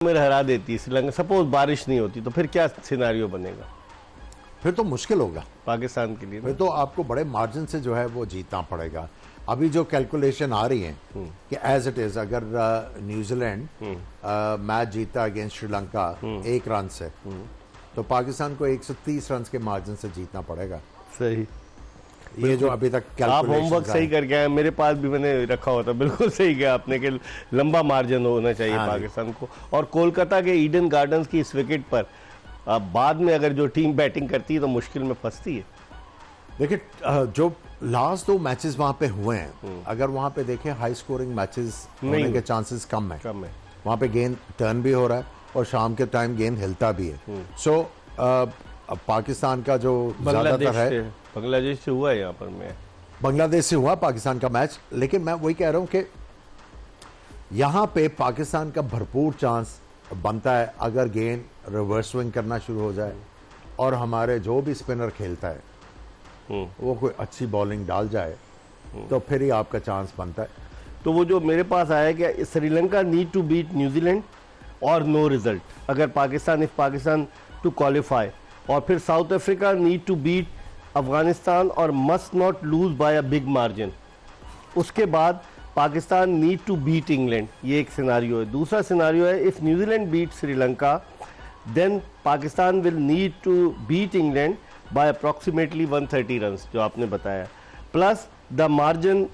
में हरा देती है श्रीलंका, सपोज बारिश नहीं होती तो फिर क्या सिनारियो बनेगा? फिर तो मुश्किल होगा पाकिस्तान के लिए। फिर तो आपको बड़े मार्जिन से जो है वो जीतना पड़ेगा। अभी जो कैलकुलेशन आ रही है कि एज इट इज अगर न्यूजीलैंड मैच जीता अगेंस्ट श्रीलंका 1 रन से, तो पाकिस्तान को 130 रन के मार्जिन से जीतना पड़ेगा। सही। ये जो अभी तक आप होमवर्क सही करके आए, मेरे पास भी मैंने रखा होता, बिल्कुल सही किया आपने कि लंबा मार्जिन होना चाहिए पाकिस्तान को। और कोलकाता के ईडन गार्डन्स की इस विकेट पर बाद में अगर जो टीम बैटिंग करती है तो मुश्किल में फंसती है। देखिए जो लास्ट 2 मैचेस वहां पे हुए हैं, अगर वहां पे देखें हाई स्कोरिंग मैचेस होने के चांसेस कम है। वहां पे गेंद टर्न भी हो रहा है और शाम के टाइम गेंद हिलता भी है। सो पाकिस्तान का जो ज्यादातर है, बांग्लादेश से हुआ है यहाँ पर, मैं बांग्लादेश से हुआ पाकिस्तान का मैच, लेकिन मैं वही कह रहा हूं कि यहां पे पाकिस्तान का भरपूर चांस बनता है अगर गेंद रिवर्स स्विंग करना शुरू हो जाए और हमारे जो भी स्पिनर खेलता है वो कोई अच्छी बॉलिंग डाल जाए, तो फिर ही आपका चांस बनता है। तो वो जो मेरे पास आया कि Sri Lanka need to beat New Zealand और नो रिजल्ट अगर पाकिस्तान टू क्वालिफाई, और फिर South Africa need to beat Afghanistan और must not lose by a big margin. उसके बाद Pakistan need to beat England, ये एक सिनारियो है। दूसरा सिनारियो है if New Zealand beat Sri Lanka then Pakistan will need to beat England by approximately 130 run जो आपने बताया, plus the margin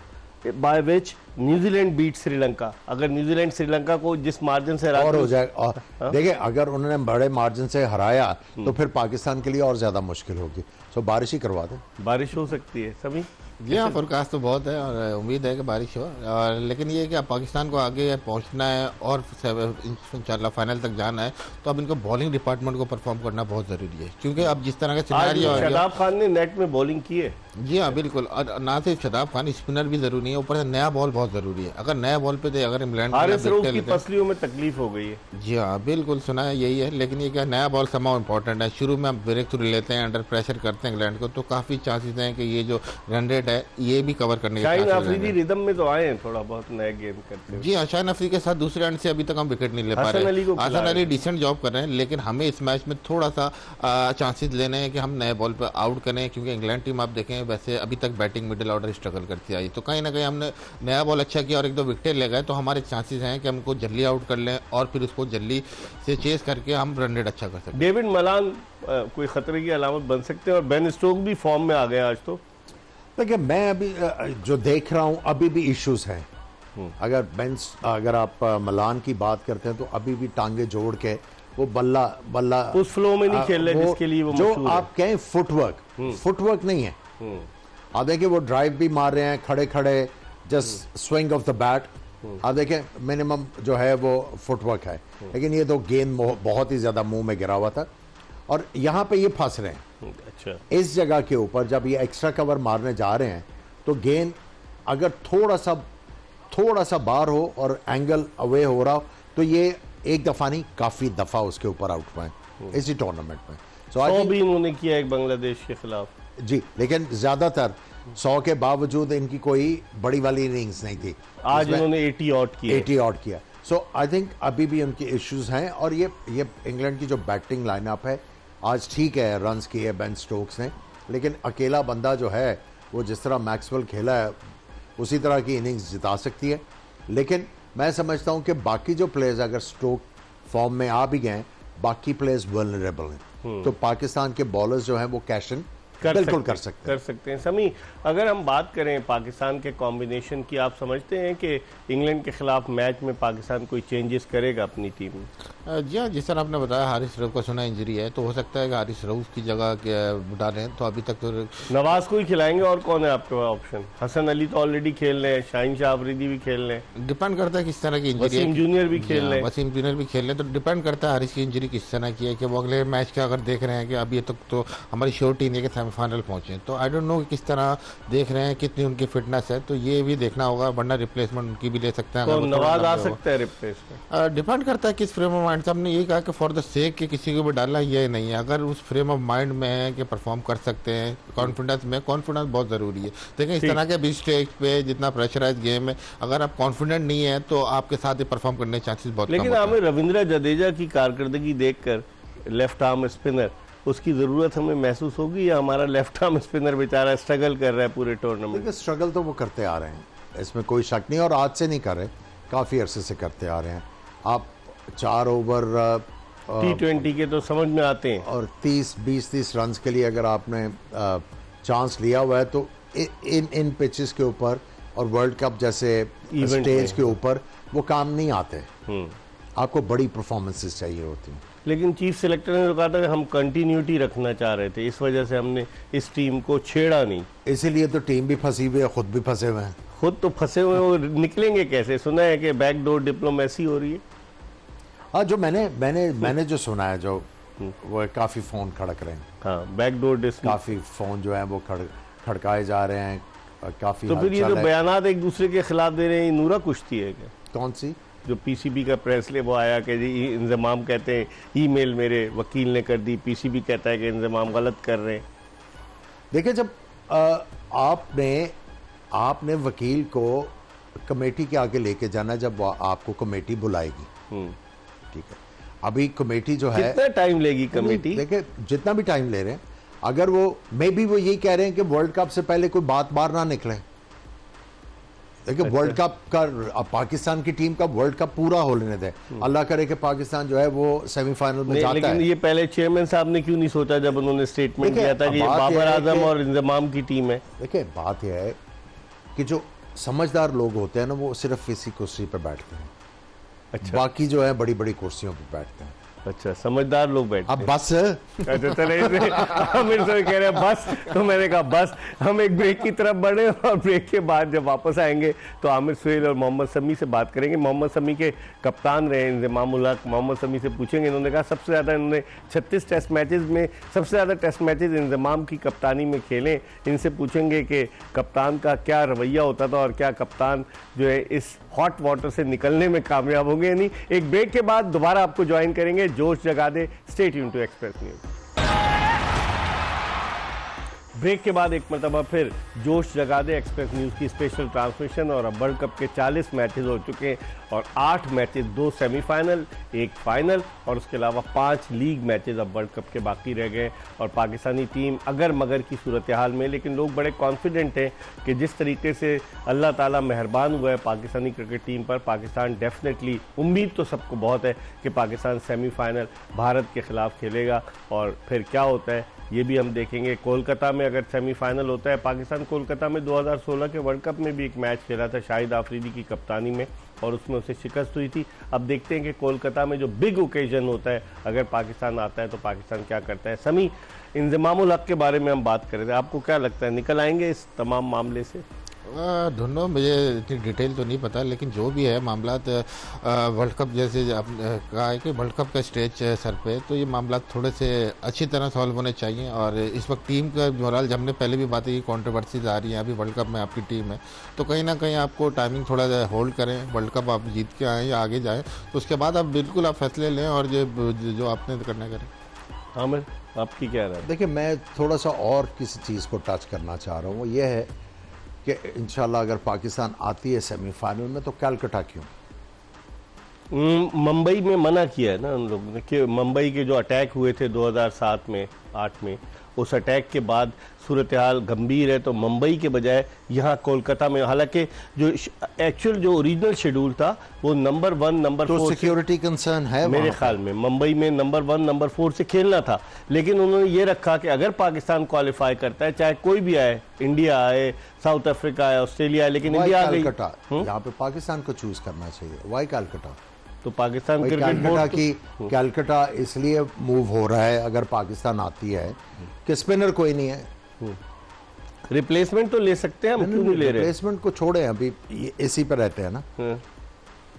by which New Zealand beat Sri Lanka. अगर न्यूजीलैंड श्रीलंका को जिस मार्जिन से और हो जाए, और देखिए अगर उन्होंने बड़े मार्जिन से हराया तो फिर पाकिस्तान के लिए और ज्यादा मुश्किल होगी। सो बारिश ही करवा दे, बारिश हो सकती है सभी। जी हाँ, फोरकास्ट तो बहुत है और उम्मीद है कि बारिश हो, और लेकिन ये है कि अब पाकिस्तान को आगे पहुंचना है और इंशाल्लाह फाइनल तक जाना है, तो अब इनको बॉलिंग डिपार्टमेंट को परफॉर्म करना बहुत ज़रूरी है, क्योंकि अब जिस तरह का सिनेरियो है। शदाब खान ने नेट में बॉलिंग की है। जी हाँ बिल्कुल, और ना सिर्फ शदाब खान, स्पिनर भी जरूरी है, ऊपर से नया बॉल बहुत जरूरी है। अगर नया बॉल पे अगर इंग्लैंड की पसलियों में तकलीफ हो गई है। जी हाँ बिल्कुल, सुना है यही है, लेकिन ये क्या नया बॉल समाव इम्पोर्टेंट है। शुरू में हम ब्रेक थ्रू लेते हैं, अंडर प्रेशर करते हैं इंग्लैंड को, तो काफी चांसेस हैं कि ये जो रन रेट है ये भी कवर करने के शाहीन अफरीदी रिदम में तो आए हैं थोड़ा बहुत नए गेम करते हैं। जी हाँ, शाहीन अफरीदी के साथ दूसरे एंड से अभी तक हम विकेट नहीं ले पा रहे हैं। हसन अली डिसेंट जॉब कर रहे हैं, लेकिन हमें इस मैच में थोड़ा सा चांसेस लेने हैं कि हम नए बॉल पर आउट करें, क्योंकि इंग्लैंड टीम आप देखें वैसे अभी तक बैटिंग मिडिल ऑर्डर स्ट्रगल करती आई, तो कहीं ना कहीं हमने नया बॉल अच्छा किया और 1-2 विकेट ले गए, तो हमारे चांसेस हैं कि हमको जल्दी आउट कर लें और फिर उसको जल्दी से चेस करके हम रन रेट अच्छा कर सकते हैं। डेविड मलान कोई खतरे की अलामत बन सकते हैं, और बेन स्टोक भी फॉर्म में आ गया आज। तो देखिए मैं अभी जो देख रहा हूं अभी भी इश्यूज हैं। अगर आप मलान की बात करते हैं तो अभी भी टांगे जोड़ के वो बल्ला उस फ्लो में नहीं खेल रहे जिसके लिए वो जो आप कहें फुटवर्क नहीं है। आप देखिए वो ड्राइव भी मार रहे हैं खड़े खड़े, just swing of the bat. आप देखें मिनिमम जो है वो फुटवर्क है, लेकिन ये तो गेंद बहुत ही ज्यादा मुंह में गिरा हुआ था, और यहाँ पे ये फंस रहे हैं। अच्छा, इस जगह के ऊपर जब ये एक्स्ट्रा कवर मारने जा रहे हैं तो गेंद अगर थोड़ा सा बाहर हो और एंगल अवे हो रहा हो तो ये एक दफा नहीं काफी दफा उसके ऊपर आउट हुए इसी टूर्नामेंट में। 100 भी इन्होंने किया एक बांग्लादेश के खिलाफ। जी, लेकिन ज्यादातर 100 के बावजूद इनकी कोई बड़ी वाली इनिंग्स नहीं थी। आज इन्होंने 80 आउट किया। सो आई थिंक अभी भी उनकी इश्यूज हैं, और ये इंग्लैंड की जो बैटिंग लाइनअप है आज ठीक है, रन्स किए बेन स्टोक्स ने, लेकिन अकेला बंदा जो है वो जिस तरह मैक्सवेल खेला है उसी तरह की इनिंग्स जिता सकती है। लेकिन मैं समझता हूं कि बाकी जो प्लेयर्स अगर स्टोक फॉर्म में आ भी गए, बाकी प्लेयर्स वल्नरेबल हैं, तो पाकिस्तान के बॉलर्स जो हैं वो कैश इन बिल्कुल कर सकते हैं। समी, अगर हम बात करें पाकिस्तान के कॉम्बिनेशन की, आप समझते हैं कि इंग्लैंड के खिलाफ मैच में पाकिस्तान कोई चेंजेस करेगा अपनी टीम में? जी हाँ, जिस तरह आपने बताया हारिस रऊफ का सुना इंजरी है, तो हो सकता है कि हारिस रऊफ की जगह डालें, तो अभी तक तो नवाज को ही खिलाएंगे। और कौन है आपके पास ऑप्शन? हसन अली तो ऑलरेडी खेल रहे हैं, शाहीन शाह अफरीदी भी खेल रहे हैं, डिपेंड करता है किस तरह की इंजरी है। वसीम जूनियर भी खेल रहे हैं, वसीम जूनियर भी खेल रहे हैं, तो डिपेंड करता है हारिस की इंजरी किस तरह की है, कि वो अगले मैच का अगर देख रहे हैं कि अभी तक तो हमारी श्योरिटी नहीं है कि सेमीफाइनल पहुंचे। तो आई डोंट नो किस तरह देख रहे हैं, कितनी उनकी फिटनेस है, तो ये भी देखना होगा, वरना रिप्लेसमेंट उनकी भी ले सकते हैं। तो नवाज आ सकता है रिप्लेसमेंट, डिपेंड करता है किस फ्रेम ऑफ माइंड से। हमने ये कहा कि फॉर द सेक के किसी को भी डालना ये नहीं है, अगर उस फ्रेम ऑफ माइंड में है कि परफॉर्म कर सकते हैं, कॉन्फिडेंस बहुत ज़रूरी है। देखिए इस तरह के बिग स्टेज पे जितना प्रेशराइज गेम है, अगर आप कॉन्फिडेंट नहीं है तो आपके साथ ही परफॉर्म करने के चांसेस बहुत कम लेकिन हमें रविंद्र जडेजा की कारकर्दगी देखकर लेफ्ट आर्म स्पिनर उसकी ज़रूरत हमें महसूस होगी, या हमारा लेफ्ट आर्म स्पिनर बेचारा स्ट्रगल कर रहा है पूरे टूर्नामेंट? स्ट्रगल तो वो करते आ रहे हैं, इसमें कोई शक नहीं, और आज से नहीं कर रहे, काफ़ी अरसे से करते आ रहे हैं। आप 4 ओवर T20 के तो समझ में आते हैं, और 20-30 रन के लिए अगर आपने चांस लिया हुआ है तो इन पिचेस के ऊपर और वर्ल्ड कप जैसे स्टेज के ऊपर वो काम नहीं आते। आपको बड़ी परफॉर्मेंसेस चाहिए होती हैं। लेकिन चीफ सेलेक्टर ने तो कहा था कि हम कंटिन्यूटी रखना चाह रहे थे, इस वजह से हमने इस टीम को छेड़ा नहीं। इसीलिए तो टीम भी फंसी हुई है, खुद भी फंसे हुए हैं। खुद तो फंसे हुए, वो निकलेंगे कैसे? सुना है कि बैकडोर डिप्लोमेसी हो रही है। हाँ, जो मैंने जो सुना है, जो वो काफ़ी फ़ोन खड़क रहे हैं। हाँ, बैकडोर काफ़ी फ़ोन जो है वो खड़काए जा रहे हैं, काफ़ी। तो फिर ये जो बयानात एक दूसरे के खिलाफ दे रहे हैं, नूरा कुश्ती है क्या? कौन सी? जो पीसीबी का प्रेस ले वो आया कि जी इंजमाम कहते हैं ईमेल मेरे वकील ने कर दी, पीसीबी कहता है कि इंजमाम गलत कर रहे हैं। देखिए, जब आपने वकील को कमेटी के आगे लेके जाना, जब आपको कमेटी बुलाएगी, ठीक है, अभी कमेटी जो है कितना टाइम लेगी कमेटी? देखिए जितना भी टाइम ले रहे हैं, अगर वो मे बी वो यही कह रहे हैं कि वर्ल्ड कप से पहले कोई बात बाहर ना निकले। देखिए वर्ल्ड कप का, पाकिस्तान की टीम का वर्ल्ड कप पूरा हो लेने दें, अल्लाह करे कि पाकिस्तान जो है वो सेमीफाइनल में जाता है। लेकिन ये पहले चेयरमैन साहब ने क्यों नहीं सोचा जब उन्होंने स्टेटमेंट किया था कि बाबर आजम और इंजमाम की टीम है? देखिए बात यह है कि जो समझदार लोग होते हैं ना, वो सिर्फ इसी कुर्सी पर बैठते हैं। अच्छा, बाकी जो है बड़ी बड़ी कुर्सियों पर बैठते हैं। अच्छा, समझदार लोग बैठे। अब बस आमिर साहब कह रहे हैं बस, तो मैंने कहा बस, हम एक ब्रेक की तरफ बढ़े और ब्रेक के बाद जब वापस आएंगे तो आमिर सुहेल और मोहम्मद शमी से बात करेंगे। मोहम्मद शमी के कप्तान रहे इंजमामुल हक, मोहम्मद शमी से पूछेंगे। इन्होंने कहा सबसे ज़्यादा इन्होंने 36 टेस्ट मैचेस में सबसे ज़्यादा टेस्ट मैचेस इंजमाम की कप्तानी में खेले। इनसे पूछेंगे कि कप्तान का क्या रवैया होता था और क्या कप्तान जो है इस हॉट वाटर से निकलने में कामयाब होंगे। यानी एक ब्रेक के बाद दोबारा आपको ज्वाइन करेंगे। जोश जगा दे, stay tuned to Express News. Break के बाद एक मरतबा फिर जोश जगा दे एक्सप्रेस न्यूज़ की स्पेशल ट्रांसमिशन। और अब वर्ल्ड कप के 40 मैचेस हो चुके हैं और 8 मैचेस, 2 सेमीफाइनल, 1 फाइनल और उसके अलावा 5 लीग मैचेस अब वर्ल्ड कप के बाकी रह गए। और पाकिस्तानी टीम अगर मगर की सूरत हाल में, लेकिन लोग बड़े कॉन्फिडेंट हैं कि जिस तरीके से अल्लाह ताला मेहरबान हुआ है पाकिस्तानी क्रिकेट टीम पर, पाकिस्तान डेफिनेटली, उम्मीद तो सबको बहुत है कि पाकिस्तान सेमीफाइनल भारत के ख़िलाफ़ खेलेगा। और फिर क्या होता है ये भी हम देखेंगे। कोलकाता में अगर सेमीफाइनल होता है, पाकिस्तान कोलकाता में 2016 के वर्ल्ड कप में भी एक मैच खेला था शाहिद आफरीदी की कप्तानी में और उसमें उसे शिकस्त हुई थी। अब देखते हैं कि कोलकाता में जो बिग ओकेजन होता है, अगर पाकिस्तान आता है तो पाकिस्तान क्या करता है। समी, इंजमामुल हक के बारे में हम बात कर रहे थे, आपको क्या लगता है निकल आएंगे इस तमाम मामले से? ढूंढो, मुझे इतनी डिटेल तो नहीं पता, लेकिन जो भी है मामला वर्ल्ड कप जैसे आपने कहा है कि वर्ल्ड कप का स्टेज है सर पे, तो ये मामला थोड़े से अच्छी तरह सॉल्व होने चाहिए। और इस वक्त टीम का मोरल, जब हमने पहले भी बातें की, कॉन्ट्रोवर्सीज आ रही हैं, अभी वर्ल्ड कप में आपकी टीम है तो कहीं ना कहीं आपको टाइमिंग थोड़ा होल्ड करें, वर्ल्ड कप आप जीत के आएँ या आगे जाएँ तो उसके बाद आप बिल्कुल आप फैसले लें और जो आपने करना करें। आमिर, आपकी क्या राय? देखिए, मैं थोड़ा सा और किसी चीज़ को टच करना चाह रहा हूँ, वो ये है कि इंशाल्लाह अगर पाकिस्तान आती है सेमीफाइनल में तो कलकत्ता क्यों? मुंबई में मना किया है ना उन लोगों ने कि मुंबई के जो अटैक हुए थे 2007 में 8 में, उस अटैक के बाद सूरत हाल गंभीर है तो मुंबई के बजाय यहाँ कोलकाता में, हालांकि जो एक्चुअल जो ओरिजिनल शेड्यूल था वो नंबर 1 नंबर 4 सिक्योरिटी कंसर्न है मेरे ख्याल में, मुंबई में नंबर 1 नंबर 4 से खेलना था। लेकिन उन्होंने ये रखा कि अगर पाकिस्तान क्वालिफाई करता है, चाहे कोई भी आए, इंडिया आए, साउथ अफ्रीका आए, ऑस्ट्रेलिया आए, लेकिन इंडिया आ गई, यहाँ पे पाकिस्तान को चूज करना चाहिए। वाई कलकत्ता? तो पाकिस्तान क्रिकेट बोर्ड की कलकत्ता इसलिए मूव हो रहा है अगर पाकिस्तान आती है कि स्पिनर कोई नहीं है। रिप्लेसमेंट तो ले सकते हैं हम, क्यों नहीं ले रहे? रिप्लेसमेंट को छोड़े, अभी इसी पर रहते हैं ना।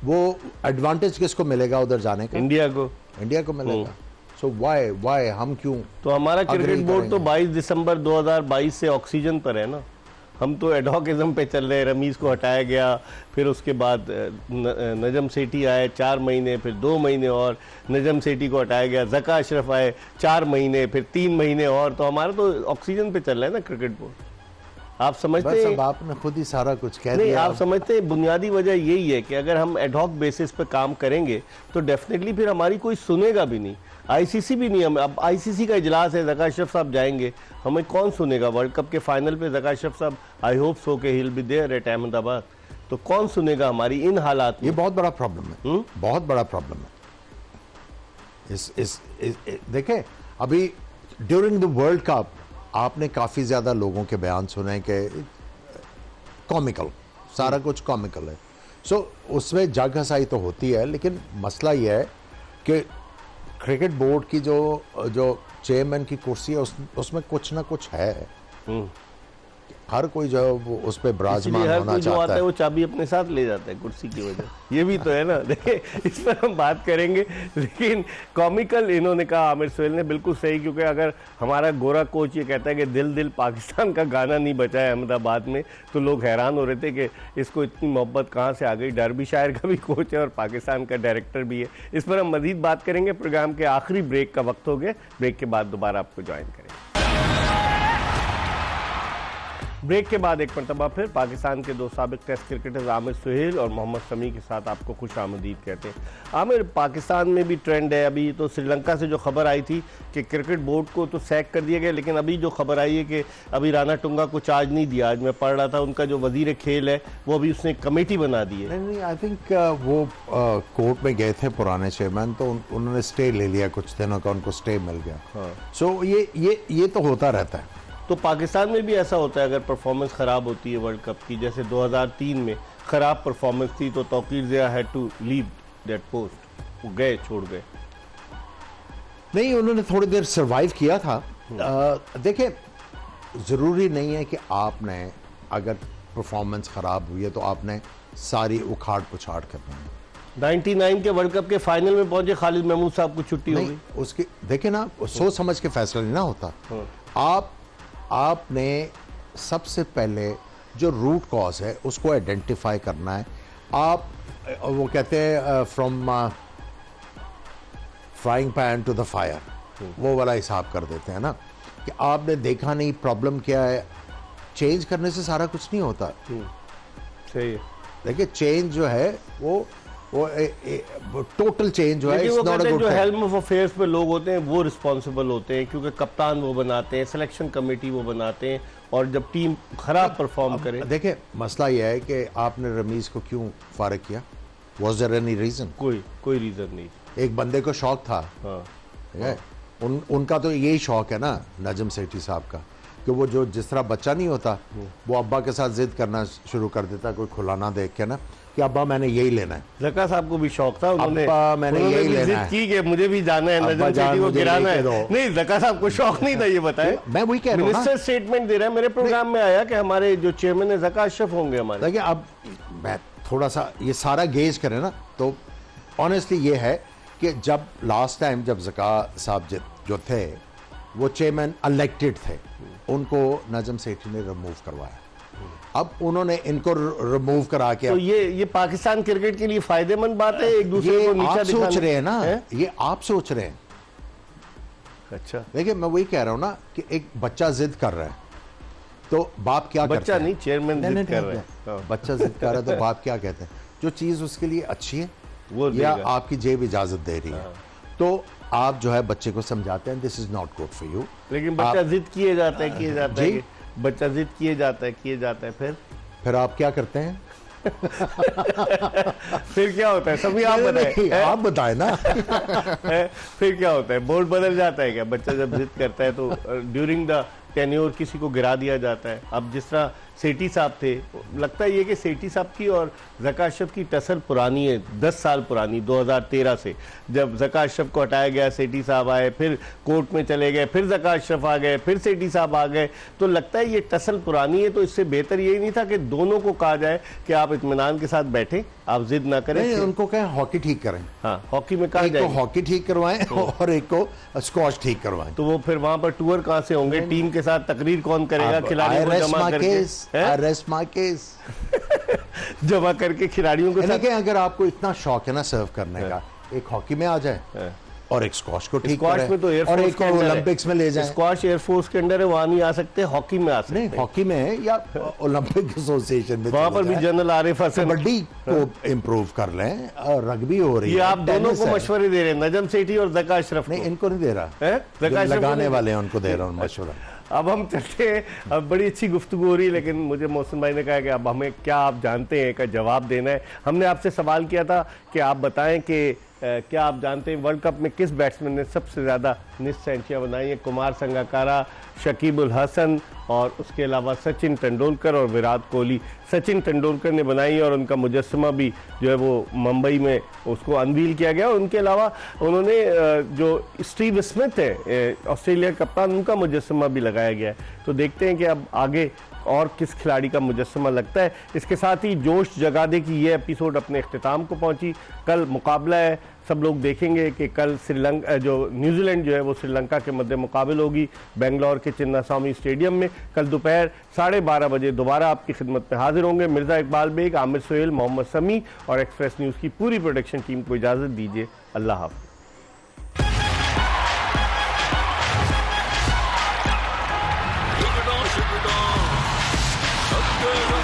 वो एडवांटेज किसको मिलेगा उधर जाने का? इंडिया को। इंडिया को मिलेगा। सो व्हाई हम क्यों? तो हमारा क्रिकेट agree बोर्ड तो करेंगे? 22 दिसंबर 2022 से ऑक्सीजन पर है ना। हम तो एडहॉकिज्म पे चल रहे हैं। रमीज को हटाया गया, फिर उसके बाद नजम सेठी आए 4 महीने, फिर 2 महीने और नजम सेठी को हटाया गया। ज़का अशरफ आए 4 महीने, फिर 3 महीने और। तो हमारा तो ऑक्सीजन पे चल रहा है ना क्रिकेट बोर्ड। आप समझते बस हैं? अब आपने खुद ही सारा कुछ कह नहीं, दिया। आप समझते हैं बुनियादी वजह यही है कि अगर हम एडहॉक बेसिस पे काम करेंगे तो डेफिनेटली फिर हमारी कोई सुनेगा भी नहीं, आईसीसी भी नहीं। हम अब आईसीसी का इजलास है, ज़का अशरफ साहब जाएंगे, हमें कौन सुनेगा? वर्ल्ड कप के फाइनल पे ज़का अशरफ साहब आई होप सो के he will be there at Ahmedabad. तो कौन सुनेगा हमारी इन हालात में? ये बहुत बड़ा प्रॉब्लम है, बहुत बड़ा प्रॉब्लम है। इस देखें, अभी ड्यूरिंग द वर्ल्ड कप आपने काफ़ी ज़्यादा लोगों के बयान सुने कि कॉमिकल, सारा कुछ कॉमिकल है। सो उसमें जग हसाई तो होती है, लेकिन मसला ये है कि क्रिकेट बोर्ड की जो चेयरमैन की कुर्सी है उसमें कुछ ना कुछ है। हर कोई जो है वो उस पर विराजमान इसलिए हर होना कोई जो आता चाहता है है। वो चाबी अपने साथ ले जाता है कुर्सी की वजह। ये भी तो है ना। देखिए, इस पर हम बात करेंगे, लेकिन कॉमिकल इन्होंने कहा, आमिर सुहेल ने, बिल्कुल सही। क्योंकि अगर हमारा गोरा कोच ये कहता है कि दिल दिल पाकिस्तान का गाना नहीं बचा है अहमदाबाद में, तो लोग हैरान हो रहे थे कि इसको इतनी मोहब्बत कहाँ से आ गई। डर्बी शायर का भी कोच है और पाकिस्तान का डायरेक्टर भी है। इस पर हम मजीद बात करेंगे। प्रोग्राम के आखिरी ब्रेक का वक्त हो गया। ब्रेक के बाद दोबारा आपको ज्वाइन करेंगे। ब्रेक के बाद एक मरतबा फिर पाकिस्तान के 2 साबिक टेस्ट क्रिकेटर्स आमिर सुहेल और मोहम्मद शमी के साथ आपको खुश आमदीद कहते हैं। आमिर, पाकिस्तान में भी ट्रेंड है। अभी तो श्रीलंका से जो खबर आई थी कि क्रिकेट बोर्ड को तो सैक कर दिया गया, लेकिन अभी जो खबर आई है कि अभी राणा टुंगा को चार्ज नहीं दिया। आज मैं पढ़ रहा था, उनका जो वजीर खेल है वो अभी उसने कमेटी बना दी है। नहीं, आई थिंक वो कोर्ट में गए थे पुराने चेयरमैन, तो उन्होंने स्टे ले लिया कुछ दिनों का, उनको स्टे मिल गया। सो ये तो होता रहता है। तो पाकिस्तान में भी ऐसा होता है अगर परफॉर्मेंस ख़राब होती है वर्ल्ड कप की? जैसे 2003 में ख़राब परफॉर्मेंस थी तो Tauqeer Zia had to leave that post, वो गए, छोड़ गए। नहीं, उन्होंने थोड़ी देर सरवाइव किया था। देखिए, ज़रूरी नहीं है कि आपने अगर परफॉर्मेंस ख़राब हुई है तो आपने सारी उखाड़ पुछाड़ करनी है। 99 के वर्ल्ड कप के फाइनल में पहुंचे खालिद महमूद साहब को छुट्टी हो गई। उसकी देखिए ना, सोच समझ के फैसला नहीं ना होता। आपने सबसे पहले जो रूट कॉज है उसको आइडेंटिफाई करना है। आप वो कहते हैं from frying pan to the fire, वो वाला हिसाब कर देते हैं ना, कि आपने देखा नहीं प्रॉब्लम क्या है। चेंज करने से सारा कुछ नहीं होता। सही है। देखिए, चेंज जो है वो टोटल चेंज जो है, लेकिन वो it's not a कहते हैं good जो thing। हेल्म ऑफ अफेयर्स पे लोग होते हैं वो रिस्पॉन्सिबल होते हैं, क्योंकि कप्तान वो बनाते हैं, सिलेक्शन कमेटी वो बनाते हैं, और जब टीम खराब परफॉर्म करे। देखिए, मसला यह है कि आपने रमीज को क्यों फारिग किया? Was there any reason? कोई रीजन नहीं। एक बंदे को शौक था। हाँ, ठीक है, उनका तो यही शौक है ना, नजम सेठी साहब का, कि वो जो जिस तरह बच्चा नहीं होता, वो अब्बा के साथ जिद करना शुरू कर देता कोई खुलाना देख के ना, कि अब्बा मैंने यही लेना है। ज़का साहब को भी शौक था, उन्होंने मैंने यही लेना जिद है की कि मुझे भी जाना है, नजम सेठी को गिराना है। नहीं, ज़का साहब को शौक नहीं था, ये बताएं। मैं वही कह रहा हूं ना। मिनिस्टर स्टेटमेंट दे रहा है, मेरे प्रोग्राम में आया कि हमारे जो चेयरमैन है ज़का अशरफ होंगे हमारे। देखिए, अब मैं थोड़ा सा ये सारा गेज करें ना, तो ऑनेस्टली ये है कि जब लास्ट टाइम जब ज़का साहब जो थे वो चेयरमैन इलेक्टेड थे, उनको नजम सेठी ने रिमूव करवाया। अब उन्होंने इनको रिमूव करा के, तो ये पाकिस्तान क्रिकेट के लिए फायदेमंद बात है, एक दूसरे ये को नीचा आप दिखाना सोच रहे हैं ना, है? ये आप सोच रहे हैं। अच्छा, देखिए, मैं वही कह रहा हूं ना कि एक बच्चा जिद कर रहा है तो बाप क्या करते बच्चा हैं? नहीं, चेयरमैन नहीं, जिद कर नहीं, रहे हैं। नहीं, बच्चा जिद कर रहा है तो बाप क्या कहते हैं? जो चीज उसके लिए अच्छी है वो या देगा। आपकी जेब इजाजत दे रही है, तो आप जो है बच्चे को समझाते हैं this is not good for you. लेकिन बच्चा जिद किए जाता है कि बच्चा जिद किए जाता है, फिर आप क्या करते हैं? फिर क्या होता है? सभी आप बताएं। आप बताएं ना। फिर क्या होता है? बोर्ड बदल जाता है क्या? बच्चा जब जिद करता है तो ड्यूरिंग द टेन्योर किसी को गिरा दिया जाता है। अब जिस तरह सेठी साहब थे, लगता है ये कि सेठी साहब की और ज़का अशरफ की टसल पुरानी है, 10 साल पुरानी, 2013 से जब ज़का अशरफ को हटाया गया, सेठी साहब आए, फिर कोर्ट में चले गए, फिर ज़का अशरफ आ गए, फिर सेठी साहब आ गए, तो लगता है ये टसल पुरानी है। तो इससे बेहतर यही नहीं था कि दोनों को कहा जाए कि आप इत्मीनान के साथ बैठें, आप जिद ना करें। नहीं, उनको कहें हॉकी ठीक करें। हाँ, हॉकी में कहा एक जाए को हॉकी ठीक करवाएं और एक को स्क्वॉश ठीक करवाएं। तो वो फिर वहां पर टूर कहां से होंगे, टीम के साथ तकरीर कौन करेगा, खिलाड़ियों को जमा करके जमा करके खिलाड़ियों को साथ। अगर आपको इतना शौक है ना सर्व करने का, एक हॉकी में आ जाए और एक स्क्वॉश को ठीक स्क्वॉश में तो और एक को ओलंपिक्स में ले जाए। स्क्वॉश एयरफोर्स के अंडर है, वहां नहीं आ सकते, हॉकी में आ सकते हैं। हॉकी में है या ओलंपिक एसोसिएशन में, वहां पर भी जनरल आरिफ हसन कबड्डी को इम्प्रूव कर लें और रग्बी हो रही है। ये आप दोनों को मशवरे दे रहे हैं, नजम सेठी और ज़का अशरफ। नहीं, इनको नहीं दे रहा, लगाने वाले हैं उनको दे रहा हूँ मशवरा। अब हम चलते हैं, अब बड़ी अच्छी गुफ्तगू हो रही है, लेकिन मुझे मोहसिन भाई ने कहा कि अब हमें क्या आप जानते हैं का जवाब देना है। हमने आपसे सवाल किया था कि आप बताएं कि क्या आप जानते हैं वर्ल्ड कप में किस बैट्समैन ने सबसे ज़्यादा निस्फ सेंचुरियाँ बनाई हैं? कुमार संगकारा, शकीब उल हसन और उसके अलावा सचिन तेंदुलकर और विराट कोहली। सचिन तेंदुलकर ने बनाई और उनका मुजस्समा भी जो है वो मुंबई में उसको अनवील किया गया। और उनके अलावा उन्होंने जो स्टीव स्मिथ है ऑस्ट्रेलिया कप्तान, उनका मुजस्समा भी लगाया गया है। तो देखते हैं कि अब आगे और किस खिलाड़ी का मुजस्समा लगता है। इसके साथ ही जोश जगा दे कि ये एपिसोड अपने इख्तिताम को पहुंची। कल मुकाबला है, सब लोग देखेंगे कि कल श्रीलंका जो न्यूजीलैंड जो है वो श्रीलंका के मध्य मुकाबल होगी बेंगलोर के चिन्नास्वामी स्टेडियम में। कल दोपहर 12:30 बजे दोबारा आपकी खिदमत में हाजिर होंगे। मिर्ज़ा इकबाल बेग, आमिर सोहेल, मोहम्मद समी और एक्सप्रेस न्यूज़ की पूरी प्रोडक्शन टीम को इजाज़त दीजिए। अल्लाह हाफ़िज़। Good